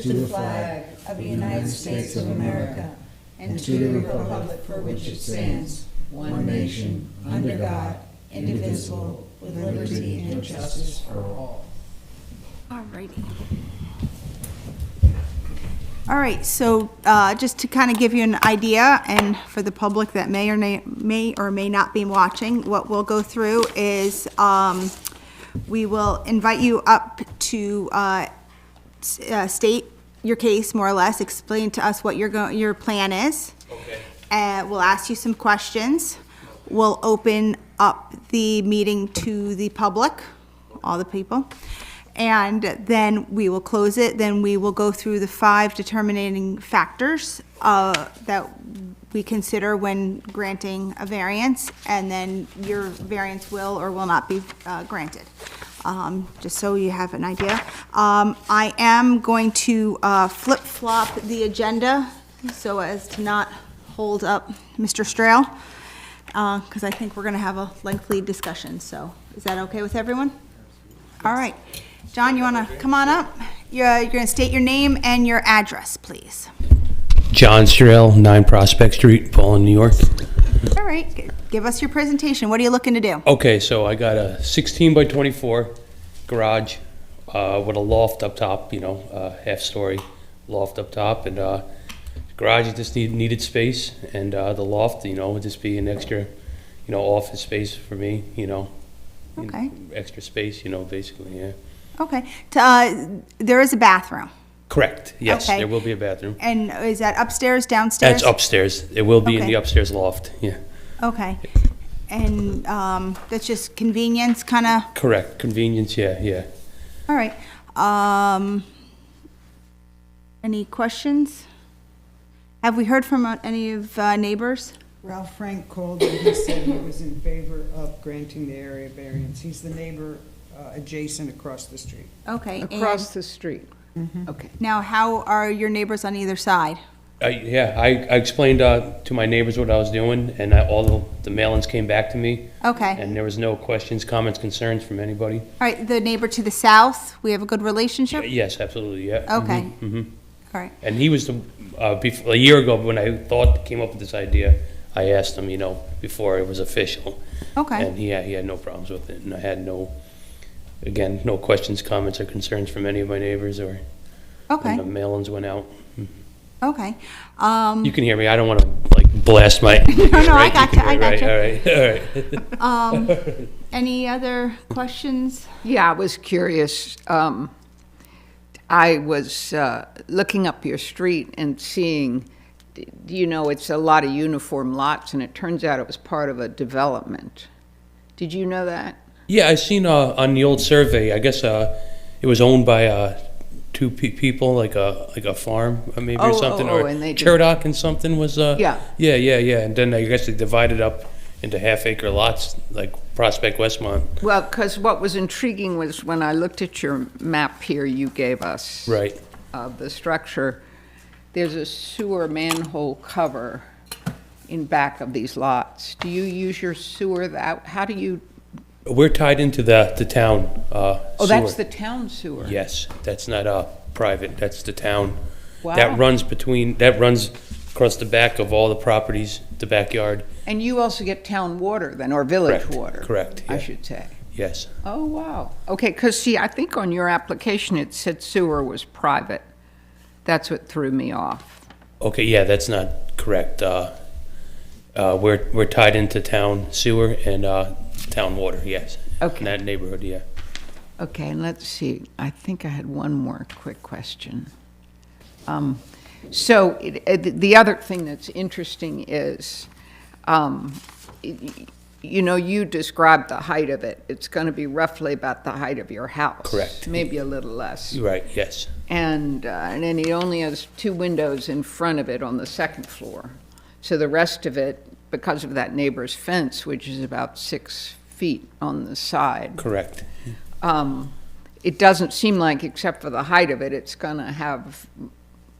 to the flag of the United States of America and to the republic for which it stands, one nation, under God, indivisible, with liberty and justice for all. All righty. All right, so just to kind of give you an idea, and for the public that may or may not be watching, what we'll go through is we will invite you up to state your case, more or less, explain to us what your plan is. Okay. We'll ask you some questions. We'll open up the meeting to the public, all the people. And then we will close it. Then we will go through the 5 determining factors that we consider when granting a variance, and then your variance will or will not be granted. Just so you have an idea. I am going to flip-flop the agenda so as to not hold up Mr. Strahl, because I think we're going to have a lengthy discussion. So is that okay with everyone? All right. John, you want to come on up? You're going to state your name and your address, please. John Strahl, 9 Prospect Street, Pawling, New York. All right. Give us your presentation. What are you looking to do? Okay, so I got a 16 by 24 garage with a loft up top, half-story loft up top. And garage just needed space. And the loft, would just be an extra, office space for me, Okay. Extra space, basically, yeah. Okay. There is a bathroom. Correct, yes, Okay. there will be a bathroom. And is that upstairs, downstairs? That's upstairs. It will be in Okay. the upstairs loft, yeah. Okay. And that's just convenience, kind of? Correct, convenience, yeah. All right. Any questions? Have we heard from any of neighbors? Ralph Frank called and he said he was in favor of granting the area variance. He's the neighbor adjacent across the street. Okay. Across the street. Mm-hmm. Okay. Now, how are your neighbors on either side? I explained to my neighbors what I was doing, and all the mail-ins came back to me, Okay. and there was no questions, comments, concerns from anybody. All right. The neighbor to the south, we have a good relationship? Yes, absolutely, yeah. Okay. hmm All right. And he was a year ago when I came up with this idea, I asked him, before it was official. Okay. And he had no problems with it, and I had no questions, comments, or concerns from any of my neighbors or Okay. when the mail-ins went out. Okay. You can hear me. I don't want to blast my. No, I gotcha. I gotcha. All right. Any other questions? Yeah, I was curious. I was looking up your street and seeing, it's a lot of uniform lots, and it turns out it was part of a development. Did you know that? Yeah, I seen on the old survey. I guess it was owned by 2 people, like a farm, maybe or something, or and they Cherdock and something was. Yeah. Yeah. And then I guess they divided up into half-acre lots, like Prospect Westmont. Well, because what was intriguing was when I looked at your map here you gave us Right. of the structure, there's a sewer manhole cover in back of these lots. Do you use your sewer how do you? We're tied into the town Oh, sewer. that's the town sewer. Yes, that's not private. That's the town. Wow. That runs across the back of all the properties, the backyard. And you also get town water then, or village Correct, water? correct, I yeah. should say. Yes. Oh, wow. Okay, because see, I think on your application it said sewer was private. That's what threw me off. Okay, yeah, that's not correct. We're tied into town sewer and town water, yes. Okay. In that neighborhood, yeah. Okay, and let's see. I think I had one more quick question. So the other thing that's interesting is, you described the height of it. It's going to be roughly about the height of your house. Correct. Maybe a little less. Right, yes. And then it only has 2 windows in front of it on the 2nd floor. So the rest of it, because of that neighbor's fence, which is about 6 feet on the side. Correct. It doesn't seem like, except for the height of it, it's going to have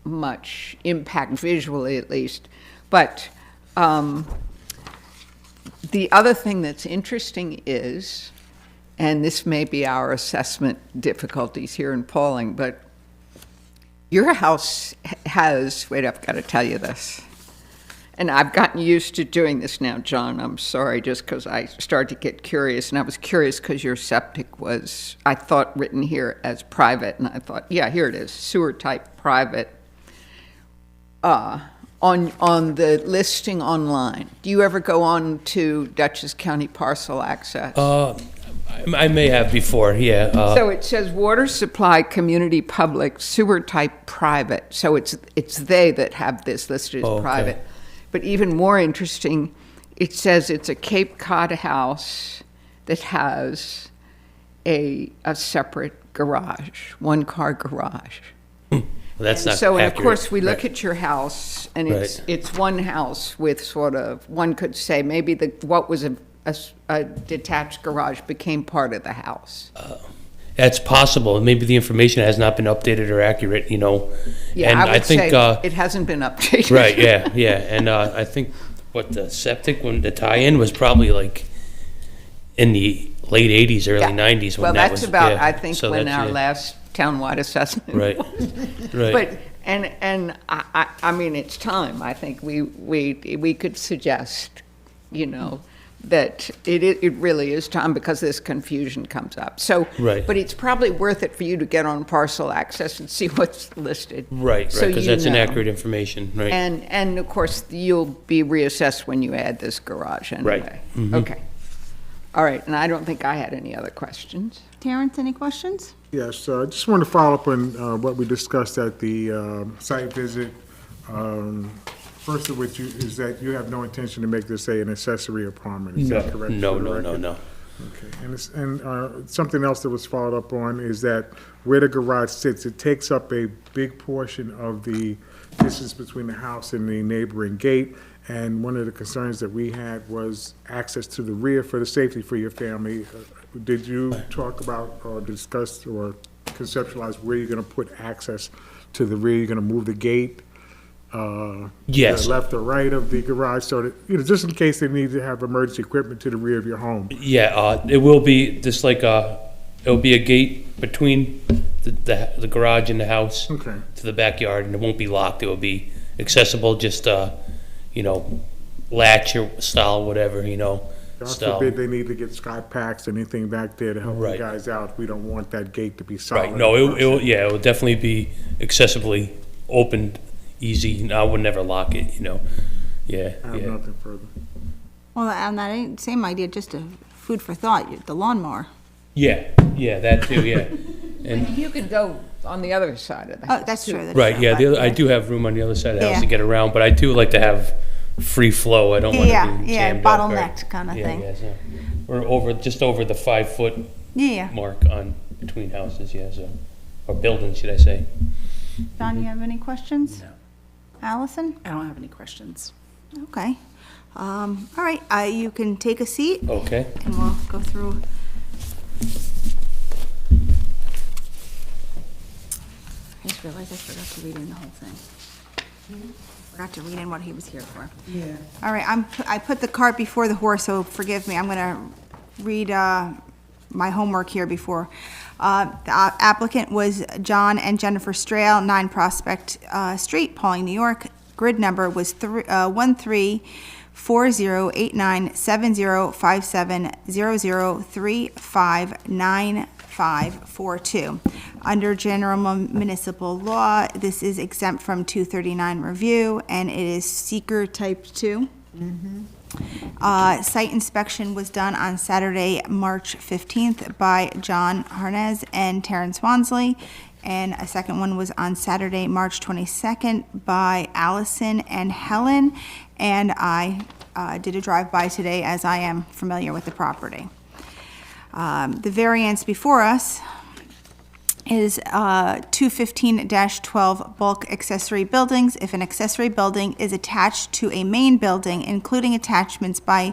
much impact visually, at least. But the other thing that's interesting is, and this may be our assessment difficulties here in Pawling, but Your house has, wait, I've got to tell you this. And I've gotten used to doing this now, John. I'm sorry, just because I started to get curious. And I was curious because your septic was, I thought, written here as private. And I thought, yeah, here it is, sewer type private. On the listing online, do you ever go on to Dutchess County Parcel Access? I may have before, yeah. So it says water supply community public, sewer type private. So it's they that have this listed as Okay. private. But even more interesting, it says it's a Cape Cod house that has a separate garage, one-car garage. Well, that's not So, and of accurate. course, we look Right. at your house, and Right. it's one house with sort of, one could say, maybe what was a detached garage became part of the house. That's possible. Maybe the information has not been updated or accurate, you know. Yeah, And I would think, say it hasn't been updated. right, yeah, yeah. And I think what the septic, when the tie-in was probably like in the late 80s, early Yeah. 90s when Well, that that's was. about, yeah. I think, So when that's, our yeah. last townwide assessment. Right, right. But, and I mean, it's time. I think we could suggest, you know, that it really is time because this confusion comes up. So, Right. but it's probably worth it for you to get on Parcel Access and see what's listed. Right, So right, because you that's know. inaccurate information, right? And of course, you'll be reassessed when you add this garage anyway. Right. Mhm. Okay. All right, and I don't think I had any other questions. Terrence, any questions? Yes, I just want to follow up on what we discussed at the site visit. First of which is that you have no intention to make this an accessory apartment, is that correct? No, for the no, no, record? no. Okay, and something else that was followed up on is that where the garage sits, it takes up a big portion of the distance between the house and the neighboring gate. And one of the concerns that we had was access to the rear for the safety for your family. Did you talk about or discuss or conceptualize where you're going to put access to the rear? You're going to move the gate? Yes. To the left or right of the garage, so that, you know, just in case they need to have emergency equipment to the rear of your home. Yeah, it will be just like, it'll be a gate between the garage and the house Okay. to the backyard, and it won't be locked. It will be accessible, just, you know, latch or style, whatever, you know. God style. forbid they need to get sky packs, anything back there to help you Right. guys out. We don't want that gate to be solid. Right, no, it will definitely be accessibly opened, easy. No, I would never lock it, you know. Yeah, I have yeah. nothing further. Well, on that same idea, just a food for thought, the lawnmower. Yeah, yeah, that too, yeah. And, You can go on the other side of the house. Oh, that's too. true. that's right, true, yeah, but- the other, I do have room on the other side of the house to Yeah. get around, but I do like to have free flow. I don't want Yeah, to be yeah, jammed up. or- bottlenecked kinda Yeah, thing. yeah, so we're just over the 5-foot Yeah, mark on between houses, yeah, so, or buildings, should I say. John, you have any questions? No. Allison? I don't have any questions. Okay. All right, you can take a seat Okay. and we'll go through. I just realized I forgot to read in the whole thing. Forgot to read in what he was here for. Yeah. All right, I put the cart before the horse, so forgive me. I'm gonna read my homework here before. The applicant was John and Jennifer Strail, 9 Prospect Street, Pawling, New York. Grid number was 13408970359542. Under general municipal law, this is exempt from 239 review, and it is seeker type 2. Site inspection was done on Saturday, March 15th by John Harnez and Terrence Wansley, and a second one was on Saturday, March 22nd by Allison and Helen, and I did a drive-by today as I am familiar with the property. The variance before us is 215-12 bulk accessory buildings. If an accessory building is attached to a main building, including attachments by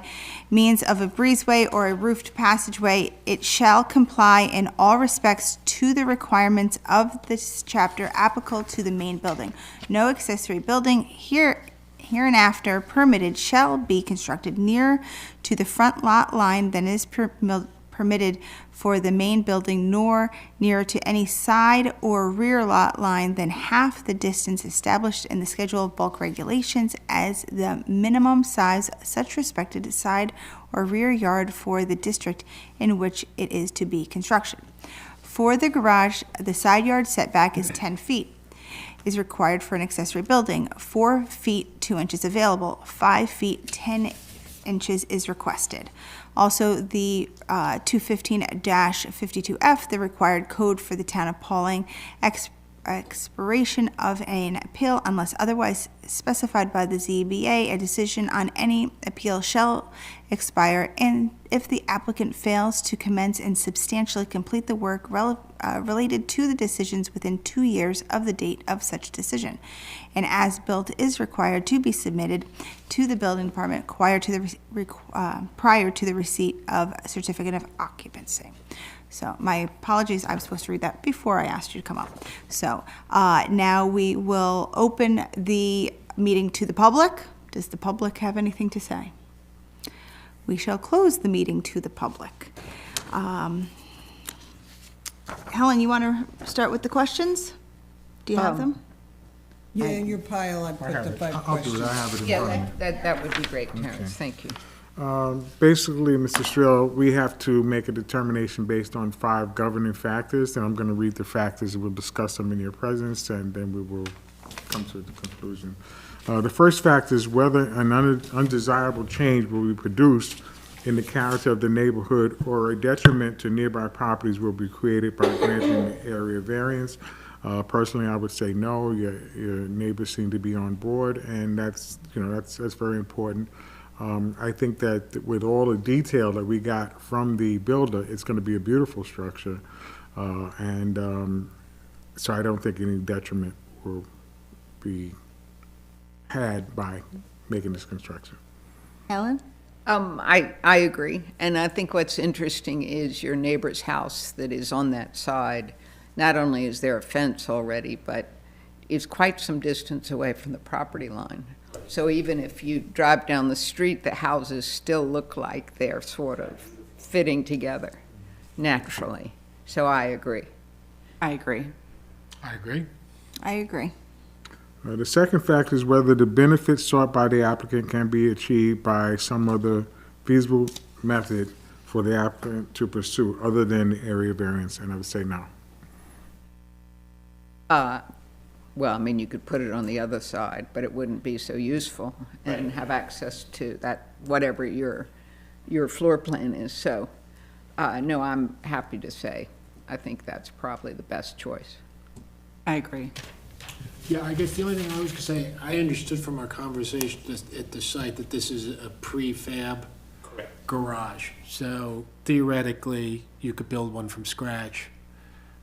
means of a breezeway or a roofed passageway, it shall comply in all respects to the requirements of this chapter applicable to the main building. No accessory building hereinafter permitted shall be constructed nearer to the front lot line than is permitted for the main building nor nearer to any side or rear lot line than half the distance established in the schedule of bulk regulations as the minimum size of such respected side or rear yard for the district in which it is to be construction. For the garage, the side yard setback is 10 feet. Is required for an accessory building. 4 feet 2 inches available. 5 feet 10 inches is requested. Also, the 215-52F, the required code for the town of Pawling, expiration of an appeal unless otherwise specified by the ZBA. A decision on any appeal shall expire, and if the applicant fails to commence and substantially complete the work related to the decisions within 2 years of the date of such decision. And as-built is required to be submitted to the building department prior to the receipt of a certificate of occupancy. So my apologies, I was supposed to read that before I asked you to come up. So now we will open the meeting to the public. Does the public have anything to say? We shall close the meeting to the public. Helen, you want to start with the questions? Do you have them? Yeah, in your pile, I put the 5 I'll do questions. it, I have it in front of me. Yeah, that would be great, Terrence, thank you. Basically, Mr. Strill, we have to make a determination based on 5 governing factors, and I'm going to read the factors, and we'll discuss them in your presence, and then we will come to the conclusion. The first factor is whether an undesirable change will be produced in the character of the neighborhood or a detriment to nearby properties will be created by granting the area variance. Personally, I would say no. Your neighbors seem to be on board, and that's very important. I think that with all the detail that we got from the builder, it's going to be a beautiful structure, and so I don't think any detriment will be had by making this construction. Helen? I agree, and I think what's interesting is your neighbor's house that is on that side. Not only is there a fence already, but it's quite some distance away from the property line. So even if you drive down the street, the houses still look like they're sort of fitting together naturally. So I agree. I agree. I agree. I agree. The second factor is whether the benefits sought by the applicant can be achieved by some other feasible method for the applicant to pursue other than the area variance, and I would say no. Well, I mean, you could put it on the other side, but it wouldn't be so useful and have access to that, whatever your floor plan is. So, no, I'm happy to say, I think that's probably the best choice. I agree. Yeah, I guess the only thing I was gonna say, I understood from our conversation at the site that this is a prefab garage. So theoretically, you could build one from scratch.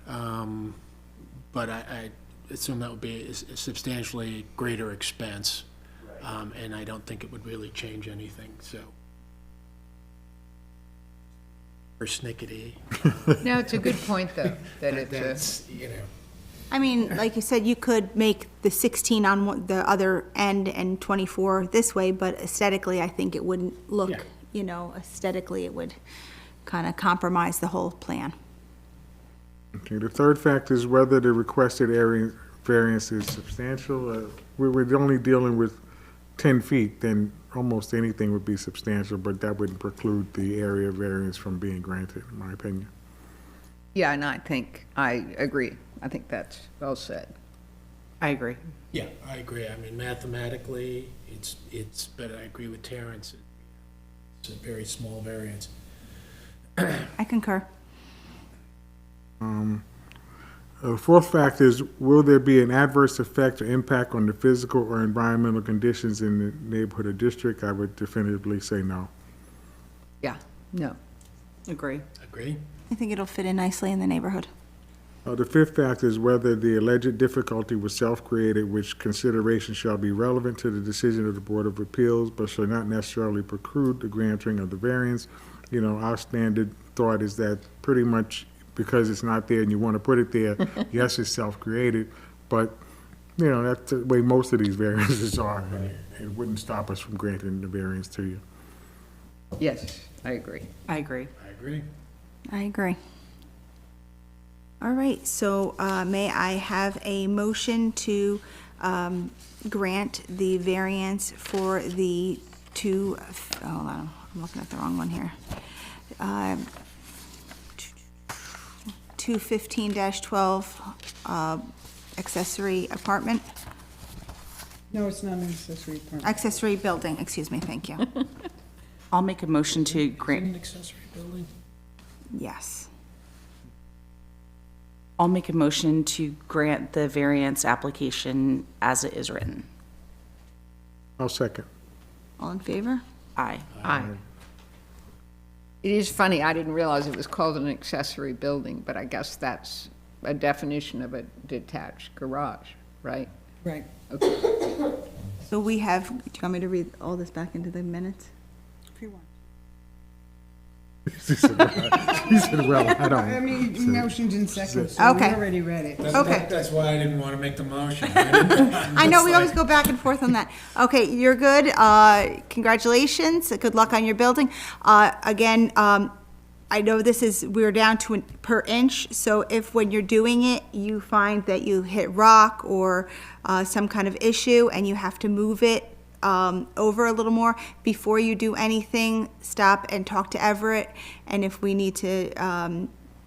But I assume that would be a substantially greater expense. And I don't think it would really change anything, so. Persnickety. No, it's a good point, though, that it's That's, you know. I mean, like you said, you could make the 16 on the other end and 24 this way, but aesthetically, I think it wouldn't look, Yeah. aesthetically, it would kind of compromise the whole plan. Okay, the third factor is whether the requested area variance is substantial. We're only dealing with 10 feet, then almost anything would be substantial, but that wouldn't preclude the area variance from being granted, in my opinion. yeah, and I agree. I think that's well said. I agree. Yeah, I agree. I mean, mathematically, but I agree with Terrence. It's a very small variance. I concur. The fourth factor is, will there be an adverse effect or impact on the physical or environmental conditions in the neighborhood or district? I would definitively say no. Yeah, no. Agree. Agree? I think it'll fit in nicely in the neighborhood. The fifth factor is whether the alleged difficulty was self-created, which consideration shall be relevant to the decision of the Board of Appeals, but shall not necessarily preclude the granting of the variance. Our standard thought is that pretty much because it's not there and you want to put it there, yes, it's self-created, but, that's the way most of these variances are, and it wouldn't stop us from granting the variance to you. Yes, I agree. I agree. I agree. I agree. All right, so may I have a motion to grant the variance for the two, hold on, I'm looking at the wrong one here. 215-12 accessory apartment, No, it's not an accessory apartment. accessory building, excuse me, thank you. I'll make a motion to An grant, accessory building? Yes. I'll make a motion to grant the variance application as it is written. I'll second. All in favor? Aye. Aye. It is funny, I didn't realize it was called an accessory building, but I guess that's a definition of a detached garage, right? Right. So we have, do you want me to read all this back into the minutes? If you want. She said, well, I don't. I mean, motions and seconds, so we Okay. already read it. Okay. That's why I didn't want to make the motion. I know, we always go back and forth on that. Okay, you're good. Congratulations. Good luck on your building. Again, I know this is, we're down to per inch, so if when you're doing it, you find that you hit rock or some kind of issue and you have to move it over a little more, before you do anything, stop and talk to Everett. And if we need to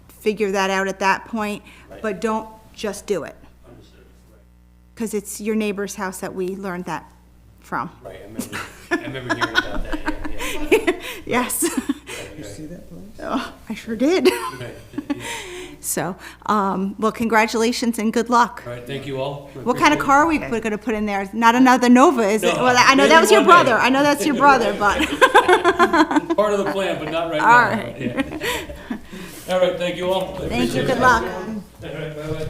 figure that out at that point, but don't just do it. Because it's your neighbor's house that we learned that from. Right, I remember hearing about that, yeah. Yes. You see that place? Oh, I sure did. So, well, congratulations and good luck. All right, thank you all. What kind of car are we gonna put in there? Not another Nova, is it? No, Well, I know maybe that was your one day. brother. I know that's your brother, but, Part of the plan, but not right now. all right. Yeah. All right, thank you all. I Thank you, appreciate good it. luck. All right, bye-bye.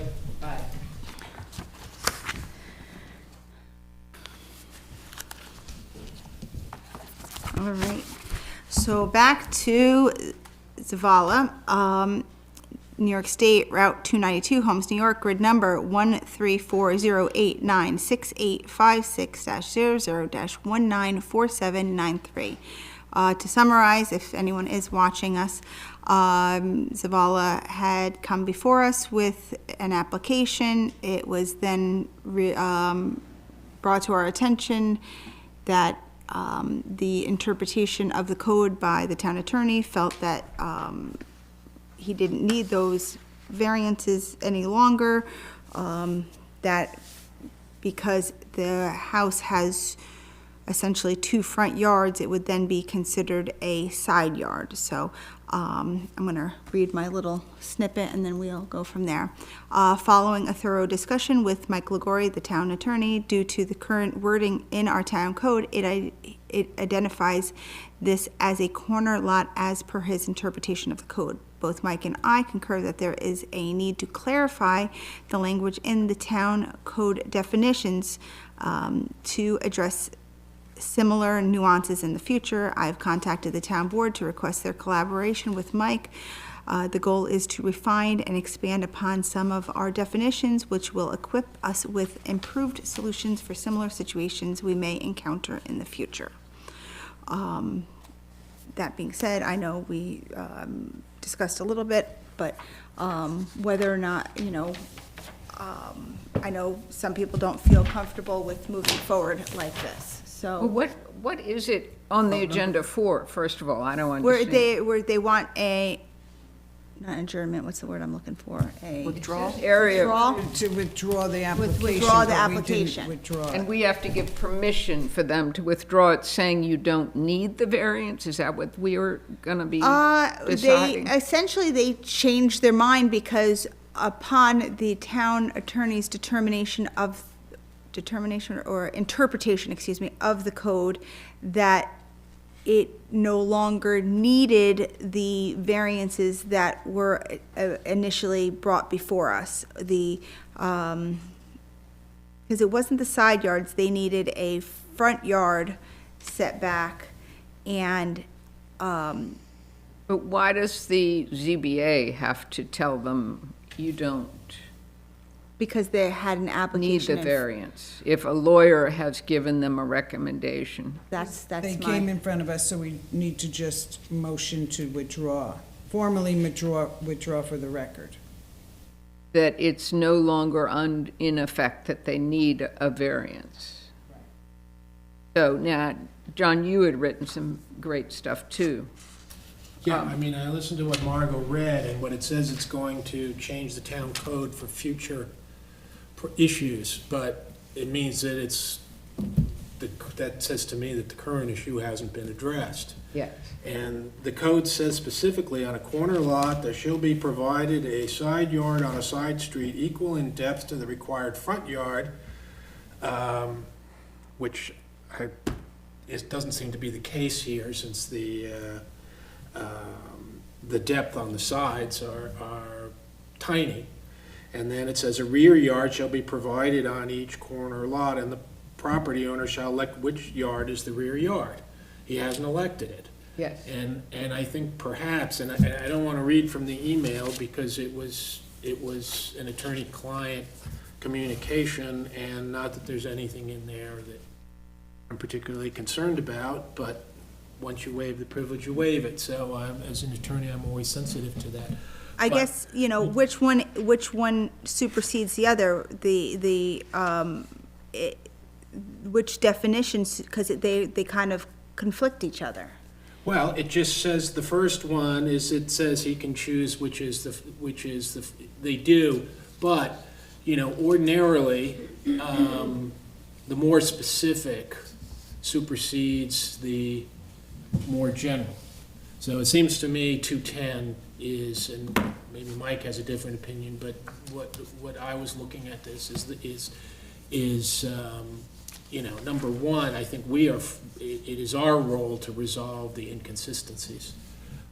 All right, so back to Zavala, New York State, Route 292, Holmes, New York, grid number 1340896856000-194793. To summarize, if anyone is watching us, Zavala had come before us with an application. It was then brought to our attention that the interpretation of the code by the town attorney felt that he didn't need those variances any longer, that because the house has essentially two front yards, it would then be considered a side yard. So I'm going to read my little snippet and then we'll go from there. Following a thorough discussion with Mike Liguori, the town attorney, due to the current wording in our town code, it identifies this as a corner lot as per his interpretation of the code. Both Mike and I concur that there is a need to clarify the language in the town code definitions to address similar nuances in the future. I've contacted the town board to request their collaboration with Mike. The goal is to refine and expand upon some of our definitions, which will equip us with improved solutions for similar situations we may encounter in the future. That being said, I know we discussed a little bit, but whether or not, I know some people don't feel comfortable with moving forward like this, so. Well, what is it on the agenda for, first of all? I don't Where understand. they want a, not adjournment, what's the word I'm looking for? A Withdrawal? Area, withdrawal? To withdraw the application. Withdraw the but we didn't application. Withdraw and it. we have to give permission for them to withdraw it, saying you don't need the variance? Is that what we are gonna be deciding? Essentially, they changed their mind because upon the town attorney's determination or interpretation, excuse me, of the code, that it no longer needed the variances that were initially brought before us. Because it wasn't the side yards, they needed a front yard setback and, But why does the ZBA have to tell them you don't because they had an need application. the variance? If a lawyer has given them a recommendation? That's They my. came in front of us, so we need to just motion to withdraw formally withdraw for the record. That it's no longer in effect, that they need a variance. So now, John, you had written some great stuff too. Yeah, I mean, I listened to what Margot read, and what it says, it's going to change the town code for future issues, but it means that that says to me that the current issue hasn't been addressed. Yes. And the code says specifically, on a corner lot, there shall be provided a side yard on a side street equal in depth to the required front yard, which it doesn't seem to be the case here, since the depth on the sides are tiny. And then it says a rear yard shall be provided on each corner lot, and the property owner shall elect which yard is the rear yard. He hasn't elected it. Yes. And I think perhaps, and I don't want to read from the email because it was an attorney-client communication, and not that there's anything in there that I'm particularly concerned about, but once you waive the privilege, you waive it. So as an attorney, I'm always sensitive to that. I guess, you know, which one supersedes the other, which definitions, because they kind of conflict each other. Well, it just says, the first one is, it says he can choose they do, but, you know, ordinarily, the more specific supersedes the more general. So it seems to me 210 is, and maybe Mike has a different opinion, but what I was looking at this is you know, number one, I think it is our role to resolve the inconsistencies.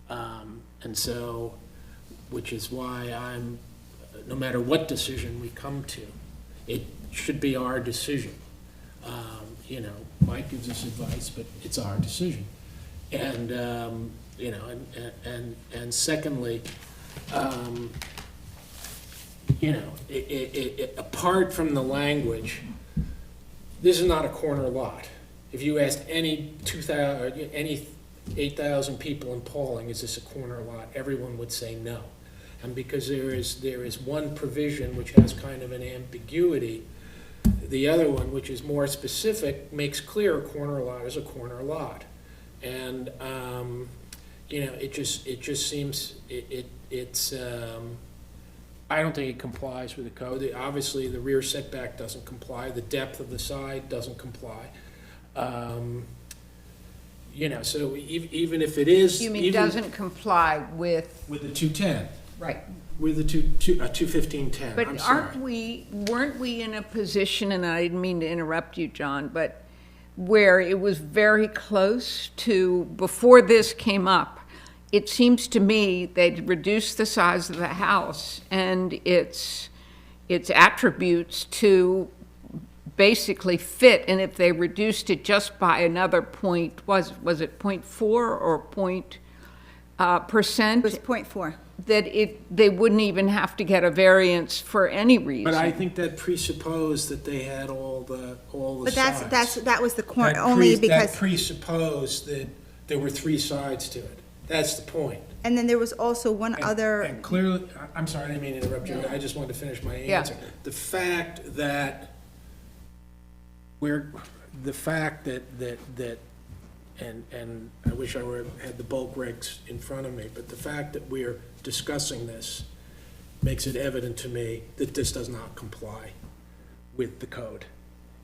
And so, which is why no matter what decision we come to, it should be our decision. You know, Mike gives us advice, but it's our decision. And, you know, and secondly, you know, apart from the language, this is not a corner lot. If you asked any 8,000 people in Pawling, is this a corner lot? Everyone would say no. And because there is one provision which has kind of an ambiguity, the other one, which is more specific, makes clear a corner lot is a corner lot. And you know, it just seems it's. I don't think it complies with the code. Obviously, the rear setback doesn't comply. The depth of the side doesn't comply. You know, so even if it is, You mean doesn't comply with, the 210, right. with the 21510. But I'm sorry. weren't we in a position, and I didn't mean to interrupt you, John, but where it was very close to, before this came up, it seems to me they'd reduced the size of the house and its attributes to basically fit, and if they reduced it just by another point, was it 0.4 or percent? It was 0.4. That they wouldn't even have to get a variance for any reason. But I think that presupposed that they had all the But sides. that was the corner, That only that because, presupposed that there were three sides to it. That's the point. and then there was also one other, And clearly, I'm sorry, I didn't mean to interrupt you. I just wanted to finish my Yeah. answer. The fact that and I wish I had the bulk regs in front of me, but the fact that we're discussing this makes it evident to me that this does not comply with the code,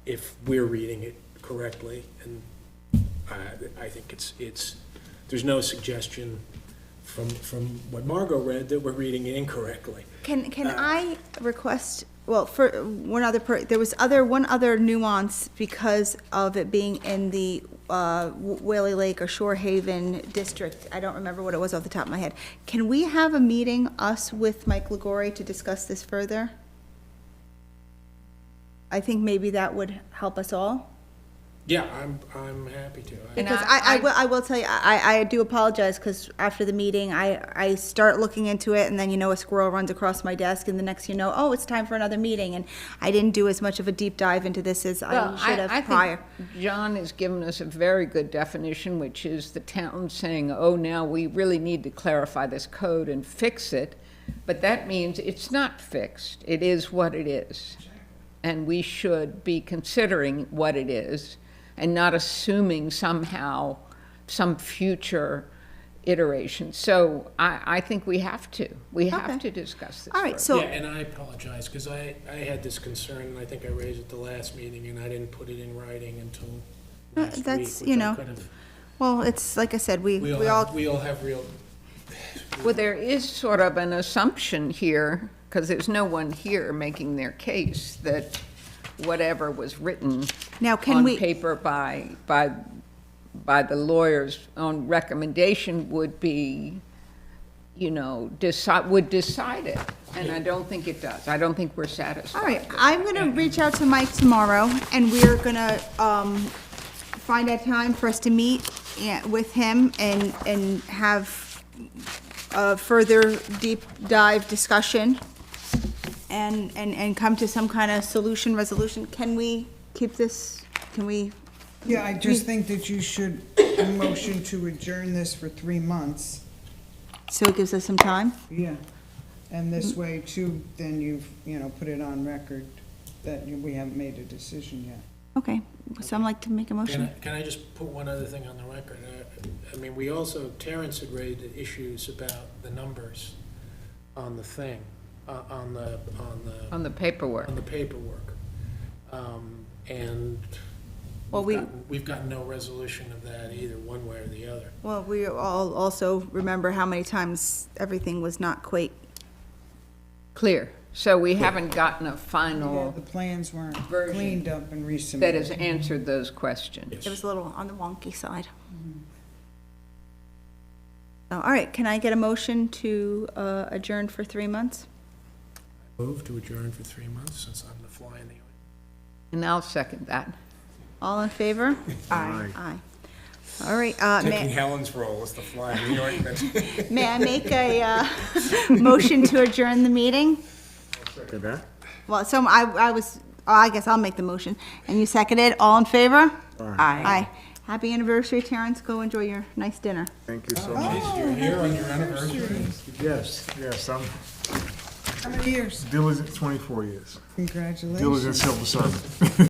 if we're reading it correctly. And I think there's no suggestion from what Margot read that we're reading it incorrectly. can I request, well, for one other, there was one other nuance because of it being in the Whaley Lake or Shore Haven district. I don't remember what it was off the top of my head. Can we have a meeting, us with Mike Liguori, to discuss this further? I think maybe that would help us all. Yeah, I'm happy to. Because I will tell you, I do apologize, because after the meeting, I start looking into it, and then, a squirrel runs across my desk, and the next oh, it's time for another meeting, and I didn't do as much of a deep dive into this as I should have prior. Think John has given us a very good definition, which is the town saying, oh, now we really need to clarify this code and fix it, but that means it's not fixed. It is what it is. And we should be considering what it is, and not assuming somehow some future iteration. So I think we have to. We have to discuss this. All right, further. so. Yeah, and I apologize, because I had this concern, and I think I raised it the last meeting, and I didn't put it in writing until last week, That's, which I could have. Well, it's, like I said, we all. We all have real, Well, there is sort of an assumption here, because there's no one here making their case, that whatever was written Now, can on we- paper by the lawyer's own recommendation would be, would decide it. And I don't think it does. I don't think we're satisfied. All right, I'm gonna reach out to Mike tomorrow, and we're gonna, find a time for us to meet with him and have a further deep dive discussion and come to some kind of resolution. Can we keep this, Yeah, I just think that you should motion to adjourn this for 3 months. so it gives us some time? Yeah. And this way too, then you've, put it on record that we haven't made a decision yet. Okay, so I'd like to make a motion. can I just put one other thing on the record? I mean, we also, Terrence had raised issues about the numbers on the thing, on the paperwork. paperwork. And Well, we've gotten no resolution of that either, one way or the other. Well, we all also remember how many times everything was not quite, Clear. So we haven't gotten a Yeah, final the plans weren't version cleaned up and resubmitted. that has answered those questions. it was a little on the wonky side. So, all right, can I get a motion to adjourn for 3 months? Move to adjourn for 3 months, since I'm the fly in the ointment. And I'll second that. All in favor? Aye. Aye. All right, Taking Helen's role as the fly in the ointment. may I make a motion to adjourn the meeting? Second that? Well, so I guess I'll make the motion. And you seconded, all in favor? Aye. Happy anniversary, Terrence. Go enjoy your nice dinner. Thank you so much. You're here on your anniversary? Yes, I'm How many years? diligent, 24 years. Congratulations. Diligent civil servant.